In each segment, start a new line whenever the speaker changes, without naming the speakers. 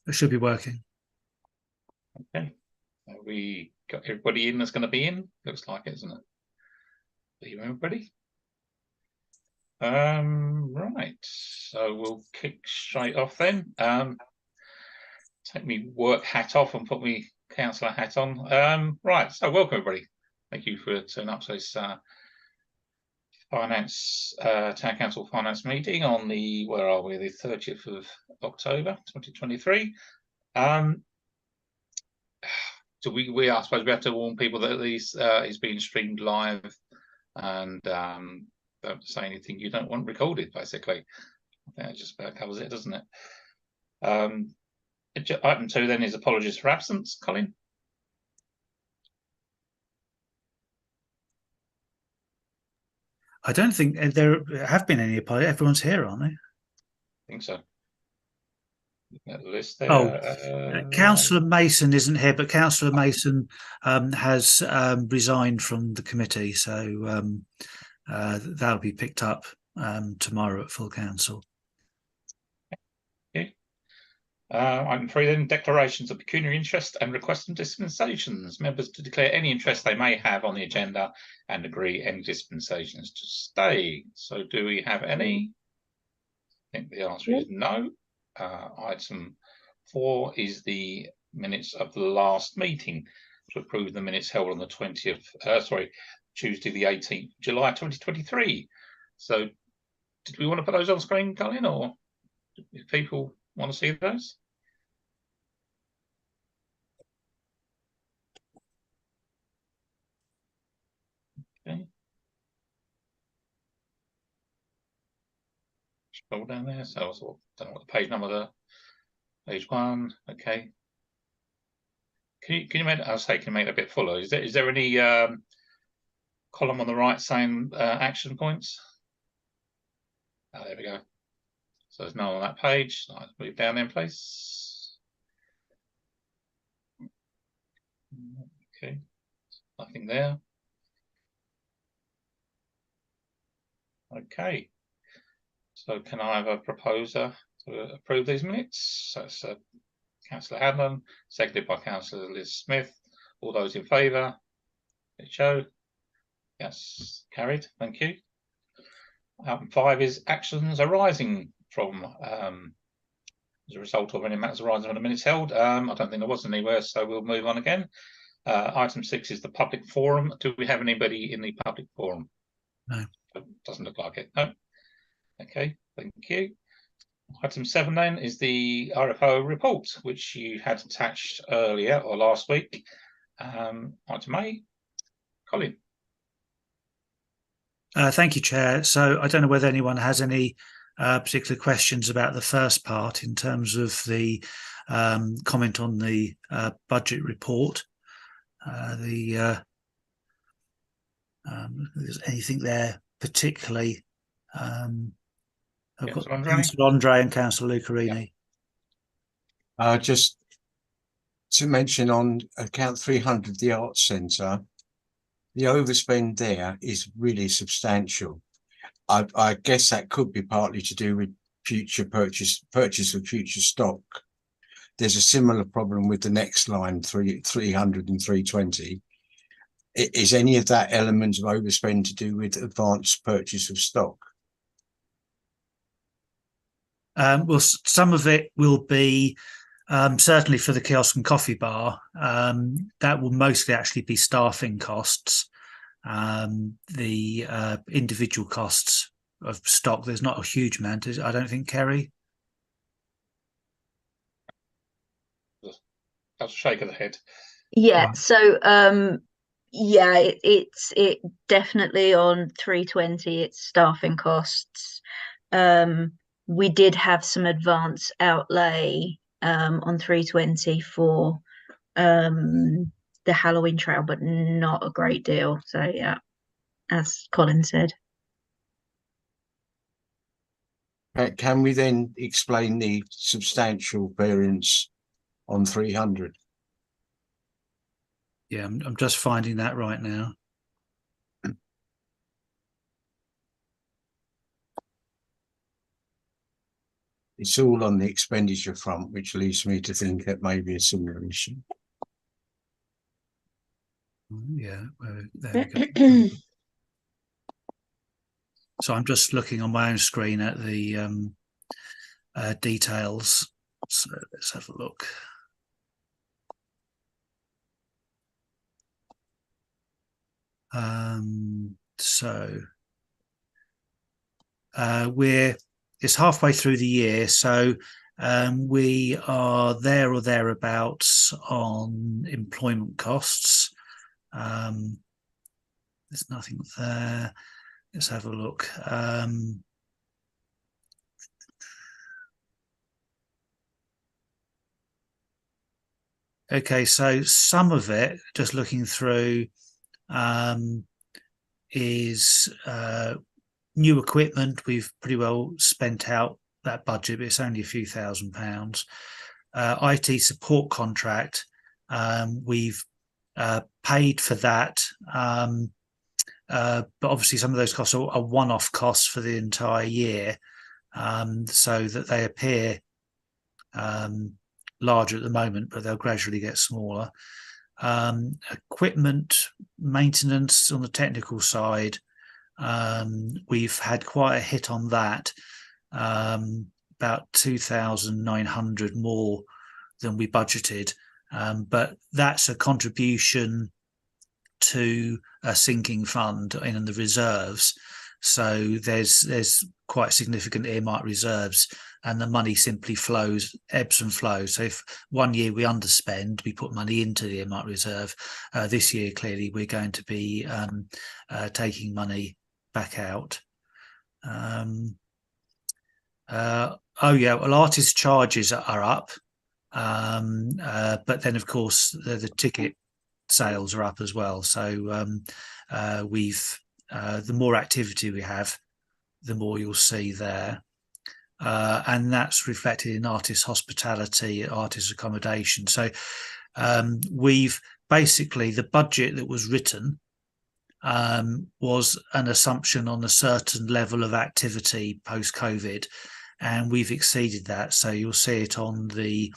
It should be working.
Okay. Have we got everybody in that's going to be in? Looks like it, isn't it? Are you everybody? Right. So we'll kick straight off then. Take me work hat off and put me councillor hat on. Right. So welcome everybody. Thank you for turning up to this town council finance meeting on the, where are we, the 30th of October 2023. So we are supposed to have to warn people that this is being streamed live, and don't say anything you don't want recorded, basically. I think that just about covers it, doesn't it? Item 2 then is apologies for absence. Colin?
I don't think there have been any apologies. Everyone's here, aren't they?
I think so. Looking at the list there.
Councillor Mason isn't here, but Councillor Mason has resigned from the committee, so that'll be picked up tomorrow at full council.
Okay. Item 3 then, declarations of pecuniary interest and requests and dispensations. Members to declare any interest they may have on the agenda and agree any dispensations to stay. So do we have any? I think the answer is no. Item 4 is the minutes of the last meeting to approve the minutes held on the Tuesday the 18th of July 2023. So did we want to put those on screen, Colin, or if people want to see those? Okay. Scroll down there. So I don't know what the page number there. Page 1. Okay. Can you make? I'll say, can you make it a bit fuller? Is there any column on the right saying action points? Oh, there we go. So there's none on that page. I'll move down then, please. Okay. Nothing there. Okay. So can I have a proposer to approve these minutes? So it's Councillor Hanlon, seconded by Councillor Liz Smith. All those in favour? Show. Yes, carried. Thank you. Item 5 is actions arising from as a result of any matters arising from the minutes held. I don't think there was anywhere, so we'll move on again. Item 6 is the public forum. Do we have anybody in the public forum?
No.
Doesn't look like it. No. Okay, thank you. Item 7 then is the RFO report, which you had attached earlier or last week. Item 8, Colin.
Thank you, Chair. So I don't know whether anyone has any particular questions about the first part in terms of the comment on the budget report. There's anything there particularly? I've got Councillor Andre and Councillor Lucarini.
Just to mention on account 300, the Arts Centre, the overspend there is really substantial. I guess that could be partly to do with future purchase of future stock. There's a similar problem with the next line, 300 and 320. Is any of that element of overspend to do with advanced purchase of stock?
Well, some of it will be certainly for the kiosk and coffee bar. That will mostly actually be staffing costs. The individual costs of stock, there's not a huge amount, I don't think, Kerry.
That's a shake of the head.
Yeah, so yeah, it's definitely on 320, it's staffing costs. We did have some advance outlay on 320 for the Halloween trail, but not a great deal. So yeah, as Colin said.
Can we then explain the substantial variance on 300?
Yeah, I'm just finding that right now.
It's all on the expenditure front, which leads me to think that may be a similar issue.
Yeah, there we go. So I'm just looking on my own screen at the details. So let's have a look. So it's halfway through the year, so we are there or thereabouts on employment costs. There's nothing there. Let's have a look. Okay, so some of it, just looking through, is new equipment. We've pretty well spent out that budget, but it's only a few £1,000s. IT support contract, we've paid for that, but obviously some of those costs are one-off costs for the entire year, so that they appear larger at the moment, but they'll gradually get smaller. Equipment maintenance on the technical side, we've had quite a hit on that, about 2,900 more than we budgeted, but that's a contribution to a sinking fund in the reserves. So there's quite significant earmarked reserves, and the money simply flows, ebbs and flows. So if one year we underspend, we put money into the earmarked reserve. This year, clearly, we're going to be taking money back out. Oh yeah, well, artist charges are up, but then of course the ticket sales are up as well. So we've the more activity we have, the more you'll see there, and that's reflected in artist hospitality, artist accommodation. So we've basically, the budget that was written was an assumption on a certain level of activity post-COVID, and we've exceeded that. So you'll see it on the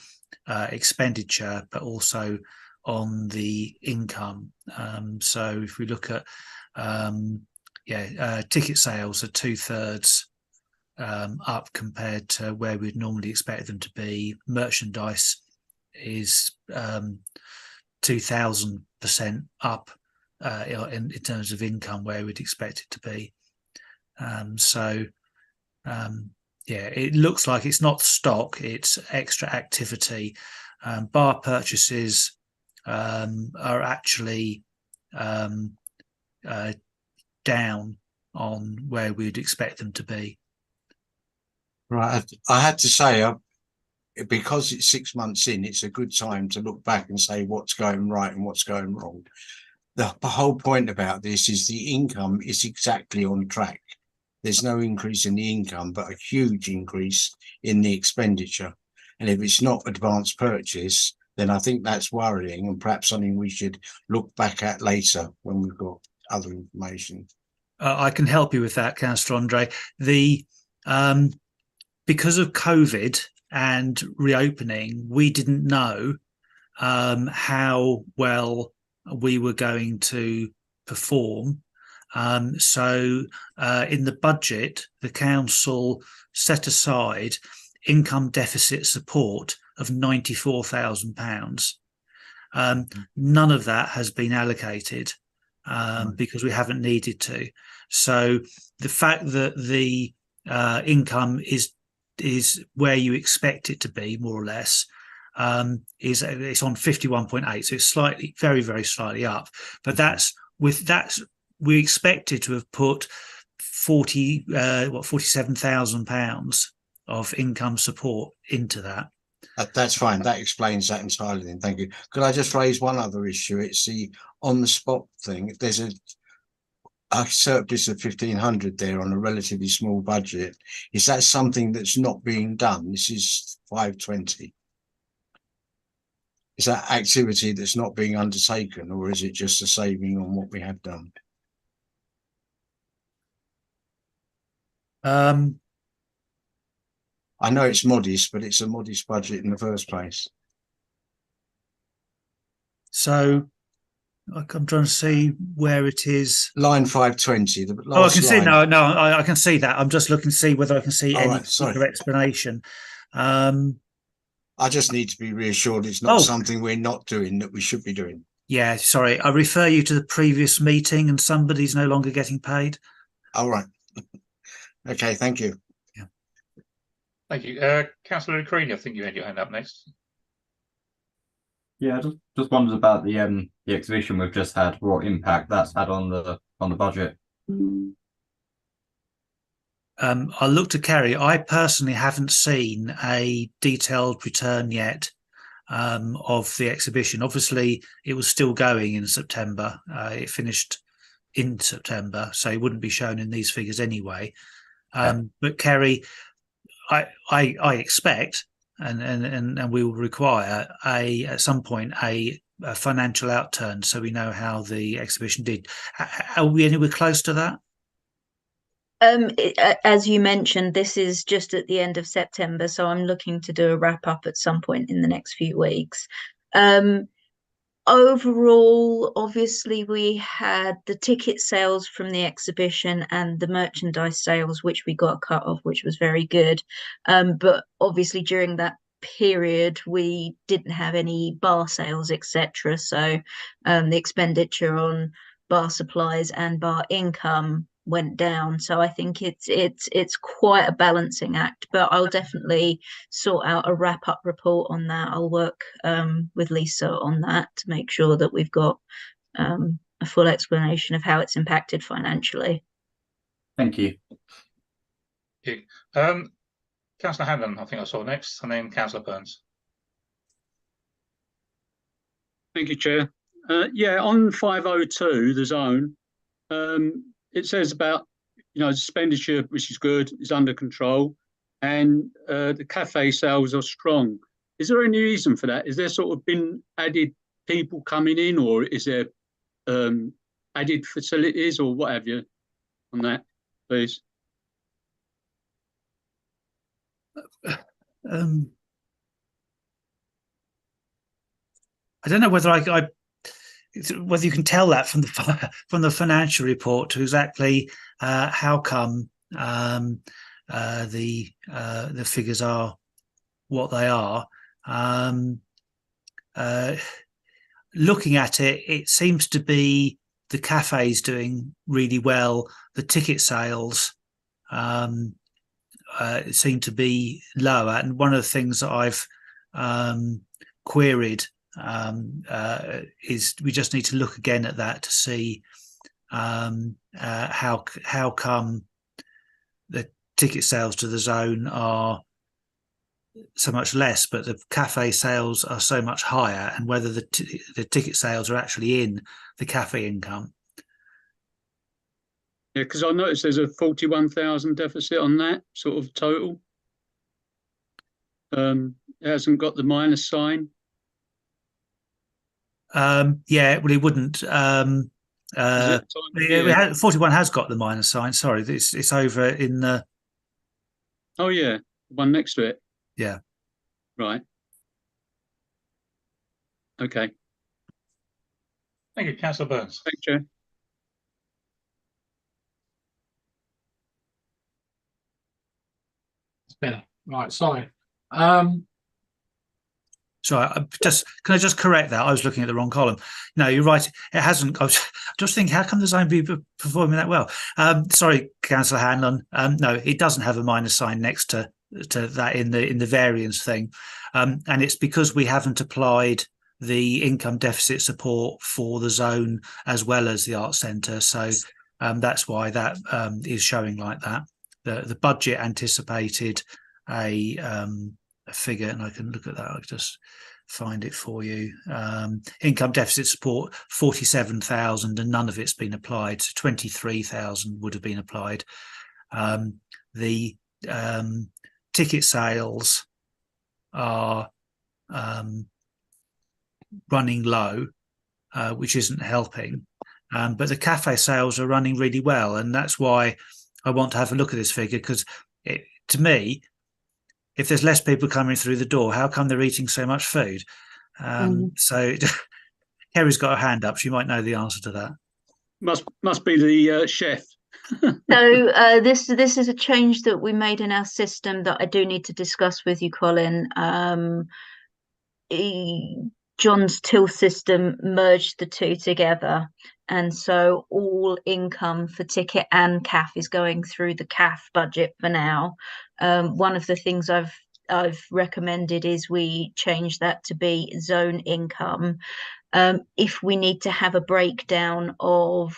expenditure, but also on the income. So if we look at ticket sales are 2/3 up compared to where we'd normally expect them to be. Merchandise is 2,000% up in terms of income where we'd expect it to be. It looks like it's not stock, it's extra activity. Bar purchases are actually down on where we'd expect them to be.
Right, I had to say, because it's 6 months in, it's a good time to look back and say what's going right and what's going wrong. The whole point about this is the income is exactly on track. There's no increase in the income, but a huge increase in the expenditure. And if it's not advanced purchase, then I think that's worrying, and perhaps something we should look back at later when we've got other information.
I can help you with that, Councillor Andre. Because of COVID and reopening, we didn't know how well we were going to perform. So in the budget, the council set aside income deficit support of £94,000. None of that has been allocated because we haven't needed to. So the fact that the income is where you expect it to be, more or less, it's on 51.8, so it's slightly, very, very slightly up. But we expected to have put £47,000 of income support into that.
That's fine. That explains that entirely. Then, thank you. Could I just raise one other issue? It's the on the spot thing. There's a surplus of 1,500 there on a relatively small budget. Is that something that's not being done? This is 520. Is that activity that's not being undertaken, or is it just a saving on what we have done? I know it's modest, but it's a modest budget in the first place.
So I'm trying to see where it is.
Line 520, the
Oh, I
last
can see.
line.
No, I can see that. I'm just looking to see whether I can see
All
any
right, sorry.
particular explanation.
I just need to be reassured it's not
Oh.
something we're not doing that we should be doing.
Yeah, sorry. I refer you to the previous meeting, and somebody's no longer getting paid.
All right. Okay, thank you.
Yeah.
Thank you. Councillor Lucrini, I think you had your hand up next.
Yeah, just wondered about the exhibition we've just had, what impact that's had on the budget.
I'll look to Kerry. I personally haven't seen a detailed return yet of the exhibition. Obviously, it was still going in September. It finished in September, so it wouldn't be shown in these figures anyway. But Kerry, I expect, and we will require at some point a financial outturn, so we know how the exhibition did. Are we anywhere close to that?
As you mentioned, this is just at the end of September, so I'm looking to do a wrap up at some point in the next few weeks. Overall, obviously, we had the ticket sales from the exhibition and the merchandise sales, which we got a cut of, which was very good. But obviously, during that period, we didn't have any bar sales, etc. So the expenditure on bar supplies and bar income went down. So I think it's quite a balancing act, but I'll definitely sort out a wrap up report on that. I'll work with Lisa on that to make sure that we've got a full explanation of how it's impacted financially.
Thank you.
Thank you. Councillor Hanlon, I think I saw next, and then Councillor Burns.
Thank you, Chair. Yeah, on 502, the zone, it says about, expenditure, which is good, is under control, and the cafe sales are strong. Is there any reason for that? Is there sort of been added people coming in, or is there added facilities or what have you on that, please?
I don't know whether whether you can tell that from the financial report to exactly how come the figures are what they are. Looking at it, it seems to be the cafes doing really well. The ticket sales seem to be lower, and one of the things that I've queried is we just need to look again at that to see how come the ticket sales to the zone are so much less, but the cafe sales are so much higher, and whether the ticket sales are actually in the cafe income.
Yeah, because I noticed there's a 41,000 deficit on that sort of total. It hasn't got the minus sign.
Yeah, well, it wouldn't. 41 has got the minus sign. Sorry, it's over in the.
Oh yeah, the one next to it.
Yeah.
Right. Okay.
Thank you, Councillor Burns.
Thank you.
It's better. Right, sorry.
Sorry, can I just correct that? I was looking at the wrong column. No, you're right. It hasn't. I was just thinking, how come the zone be performing that well? Sorry, Councillor Hanlon. No, it doesn't have a minus sign next to that in the variance thing, and it's because we haven't applied the income deficit support for the zone as well as the arts centre. So that's why that is showing like that. The budget anticipated a figure, and I can look at that. I'll just find it for you. Income deficit support 47,000, and none of it's been applied. So 23,000 would have been applied. The ticket sales are running low, which isn't helping. But the cafe sales are running really well, and that's why I want to have a look at this figure, because to me, if there's less people coming through the door, how come they're eating so much food? So Kerry's got her hand up. She might know the answer to that.
Must be the chef.
So this is a change that we made in our system that I do need to discuss with you, Colin. John's till system merged the two together, and so all income for ticket and CAF is going through the CAF budget for now. One of the things I've recommended is we change that to be zone income. If we need to have a breakdown of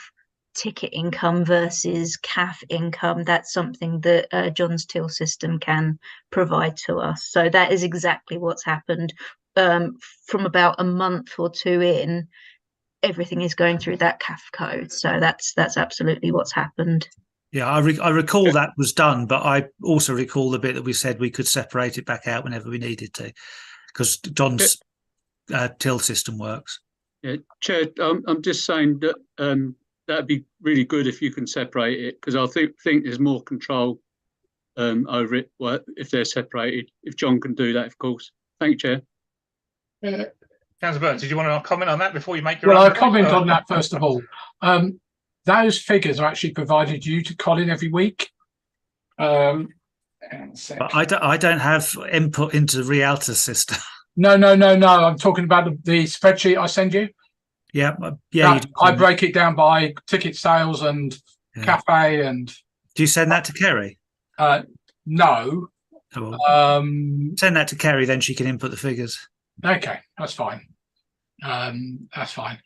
ticket income versus CAF income, that's something that John's till system can provide to us. So that is exactly what's happened. From about a month or two in, everything is going through that CAF code. So that's absolutely what's happened.
Yeah, I recall that was done, but I also recall the bit that we said we could separate it back out whenever we needed to, because John's till system works.
Yeah, Chair, I'm just saying that that'd be really good if you can separate it, because I think there's more control over it if they're separated. If John can do that, of course. Thank you, Chair.
Councillor Burns, did you want to comment on that before you make your
Well,
own
I'll comment on that first of all. Those figures are actually provided you to Colin every week.
But I don't have input into the Rialta system.
No. I'm talking about the spreadsheet I send you.
Yeah.
I break it down by ticket sales and cafe and.
Do you send that to Kerry?
No.
Oh, well, send that to Kerry, then she can input the figures.
Okay, that's fine. That's fine.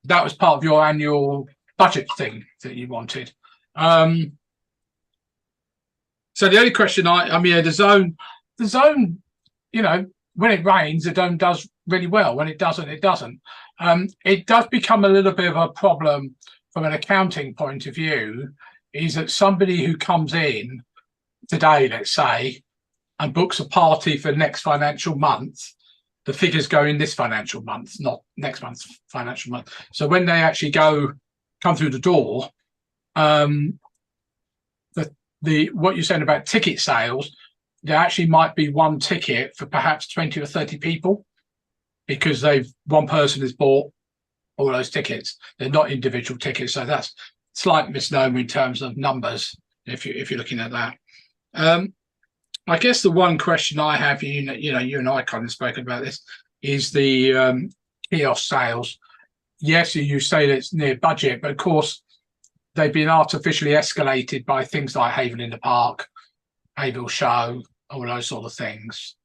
That was part of your annual budget thing that you wanted. So the only question the zone, when it rains, the zone does really well. When it doesn't, it doesn't. It does become a little bit of a problem from an accounting point of view, is that somebody who comes in today, let's say, and books a party for next financial month, the figures go in this financial month, not next month's financial month. So when they actually come through the door, what you're saying about ticket sales, there actually might be one ticket for perhaps 20 or 30 people, because one person has bought all those tickets. They're not individual tickets, so that's a slight misnomer in terms of numbers if you're looking at that. I guess the one question I have, you and I kind of spoke about this, is the kiosk sales. Yes, you say that it's near budget, but of course they've been artificially escalated by things like Haverhill in the Park, Haverhill Show, all those sort of things.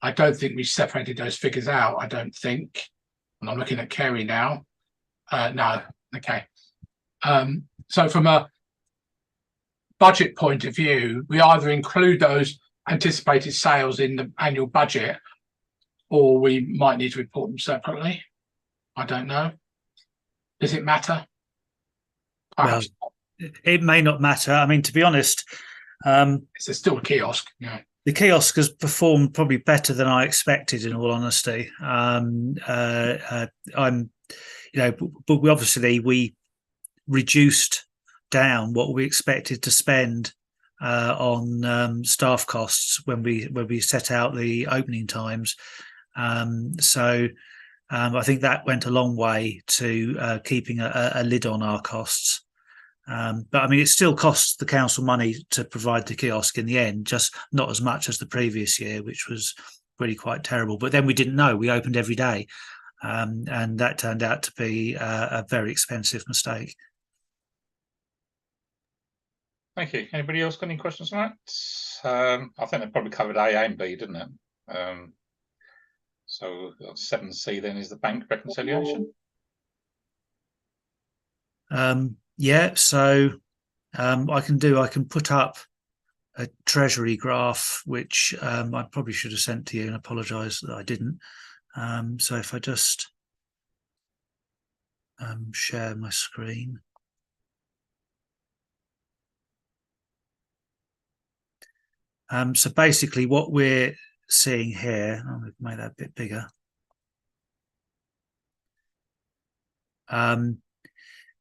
I don't think we separated those figures out. I don't think, and I'm looking at Kerry now. No, okay. So from a budget point of view, we either include those anticipated sales in the annual budget, or we might need to report them separately. I don't know. Does it matter? Perhaps.
Well, it may not matter. I mean, to be honest,
it's still a kiosk. Yeah.
The kiosk has performed probably better than I expected, in all honesty. But we reduced down what we expected to spend on staff costs when we set out the opening times. So I think that went a long way to keeping a lid on our costs. But I mean, it still costs the council money to provide the kiosk in the end, just not as much as the previous year, which was really quite terrible. But then we didn't know. We opened every day, and that turned out to be a very expensive mistake.
Thank you. Anybody else got any questions on that? I think they probably covered A and B, didn't it? So 7C then is the bank reconciliation.
Yeah, so I can put up a treasury graph, which I probably should have sent to you, and apologise that I didn't. So if I just share my screen. So basically what we're seeing here, I'm going to make that a bit bigger,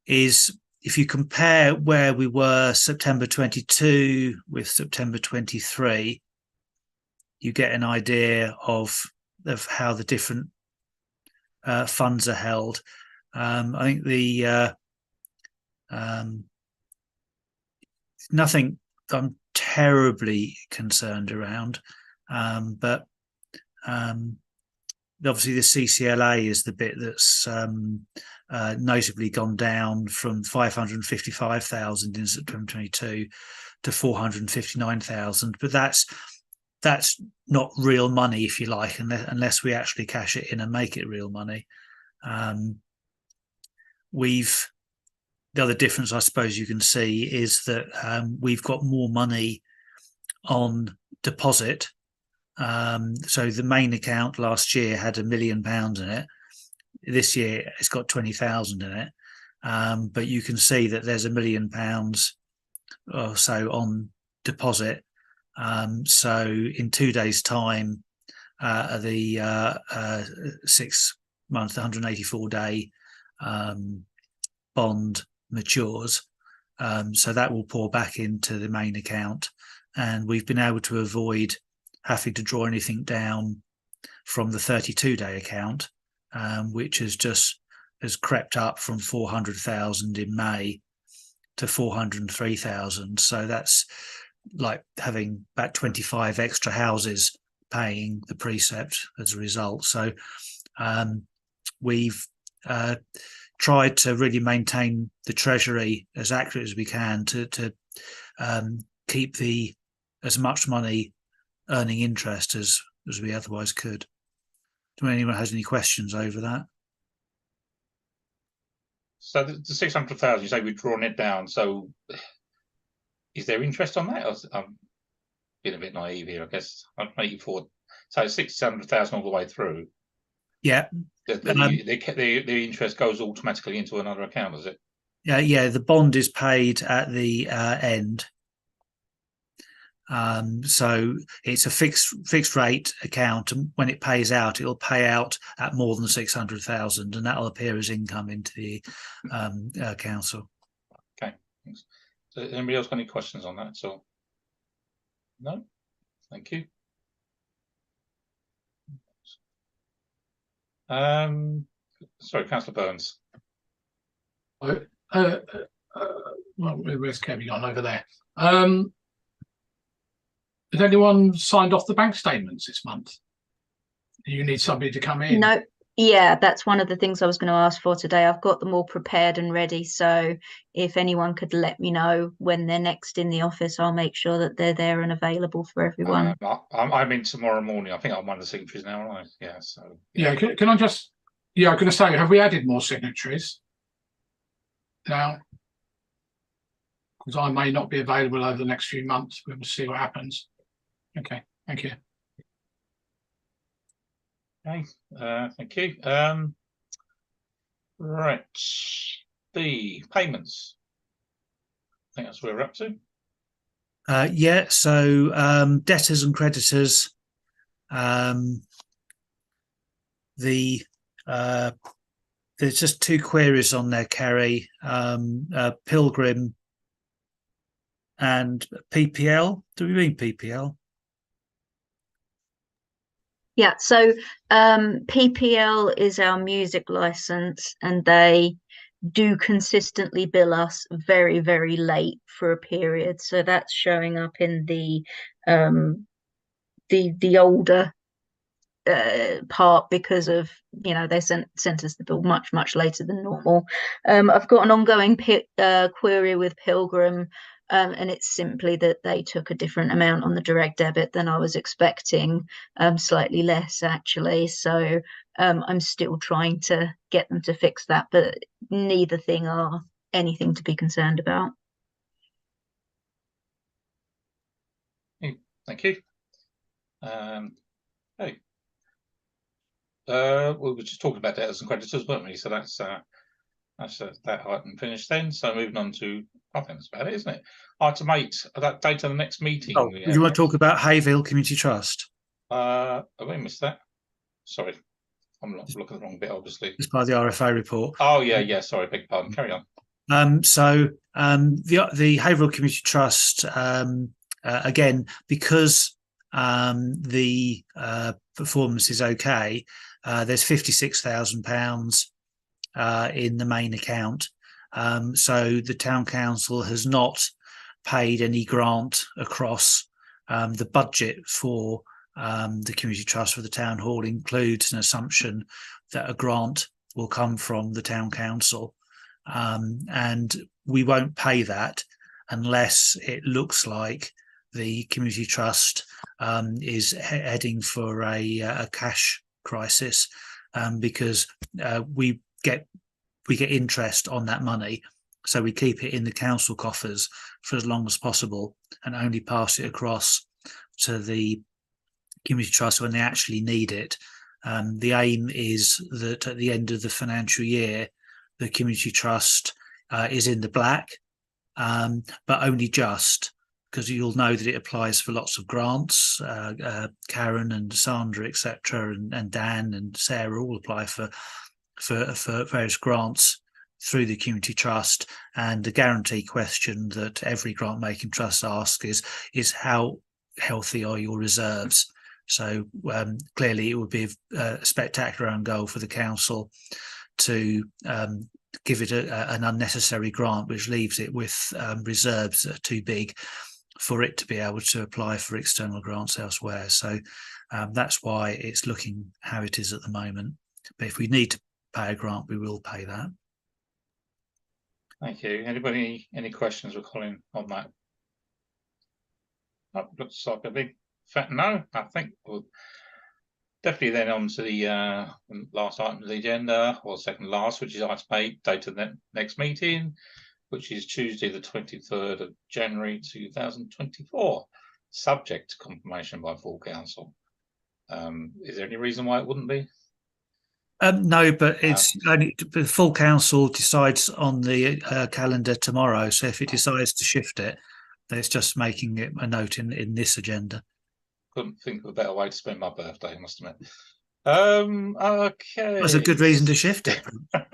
is if you compare where we were September 22 with September 23, you get an idea of how the different funds are held. I think the nothing I'm terribly concerned around, but obviously the CCLA is the bit that's notably gone down from 555,000 in September 22 to 459,000, but that's not real money, if you like, unless we actually cash it in and make it real money. The other difference I suppose you can see is that we've got more money on deposit. So the main account last year had £1 million in it. This year it's got 20,000 in it. But you can see that there's £1 million or so on deposit. So in 2 days' time, the 6 month, 184-day bond matures. So that will pour back into the main account. And we've been able to avoid having to draw anything down from the 32-day account, which has crept up from 400,000 in May to 403,000. So that's like having about 25 extra houses paying the precept as a result. So we've tried to really maintain the treasury as accurate as we can to keep as much money earning interest as we otherwise could. Do anyone has any questions over that?
So the 600,000, you say we've drawn it down. So is there interest on that? I'm being a bit naive here, I guess. I'm 84. So 600,000 all the way through.
Yeah.
The interest goes automatically into another account, is it?
Yeah. The bond is paid at the end. So it's a fixed rate account, and when it pays out, it'll pay out at more than 600,000, and that'll appear as income into the council.
Okay, thanks. So anybody else got any questions on that? So no, thank you. Sorry, Councillor Burns.
Well, where's Kevin gone over there? Has anyone signed off the bank statements this month? Do you need somebody to come in?
No, yeah, that's one of the things I was going to ask for today. I've got them all prepared and ready. So if anyone could let me know when they're next in the office, I'll make sure that they're there and available for everyone.
I'm in tomorrow morning. I think I'm one of the signatories now, aren't I? Yeah. So
yeah. Can I just? Yeah, I'm going to say, have we added more signatories now? Because I may not be available over the next few months. We'll see what happens. Okay, thank you.
Okay, thank you. Right, the payments. I think that's where we're up to.
Yeah, so debtors and creditors. There's just two queries on there, Kerry. Pilgrim and PPL. Do we mean PPL?
Yeah, so PPL is our music license, and they do consistently bill us very, very late for a period. So that's showing up in the older part, because of, you know, they sent us the bill much later than normal. I've got an ongoing query with Pilgrim. And it's simply that they took a different amount on the direct debit than I was expecting, slightly less actually. So I'm still trying to get them to fix that, but neither thing are anything to be concerned about.
Thank you. Hey. We were just talking about debtors and creditors, weren't we? So that's that item finished then. So moving on to, I think that's about it, isn't it? Item 8, that date of the next meeting.
Oh, you want to talk about Haverhill Community Trust?
Have I missed that? Sorry, I'm not looking at the wrong bit, obviously.
It's by the RFO report.
Oh, yeah, sorry, beg pardon. Carry on.
The Haverhill Community Trust, again, because the performance is okay, there's £56,000 in the main account. So the town council has not paid any grant across. The budget for the community trust for the town hall includes an assumption that a grant will come from the town council, and we won't pay that unless it looks like the community trust is heading for a cash crisis, because we get interest on that money, so we keep it in the council coffers for as long as possible and only pass it across to the community trust when they actually need it. The aim is that at the end of the financial year, the community trust is in the black, but only just, because you'll know that it applies for lots of grants. Karen and Sandra, etc., and Dan and Sarah all apply for various grants through the community trust. And the guarantee question that every grant making trust asks is how healthy are your reserves? So clearly it would be a spectacular own goal for the council to give it an unnecessary grant, which leaves it with reserves that are too big for it to be able to apply for external grants elsewhere. So that's why it's looking how it is at the moment. But if we need to pay a grant, we will pay that.
Thank you. Anybody, any questions with Colin on that? Oh, looks like a big fat no. I think we'll definitely then on to the last item of the agenda, or second last, which is item 8, date of the next meeting, which is Tuesday the 23rd of January 2024, subject to confirmation by full council. Is there any reason why it wouldn't be?
No, but it's only the full council decides on the calendar tomorrow. So if it decides to shift it, then it's just making it a note in this agenda.
Couldn't think of a better way to spend my birthday, I must admit. Okay.
That's a good reason to shift it.
No,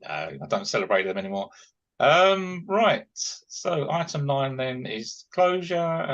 I don't celebrate them anymore. Right. So item 9 then is closure.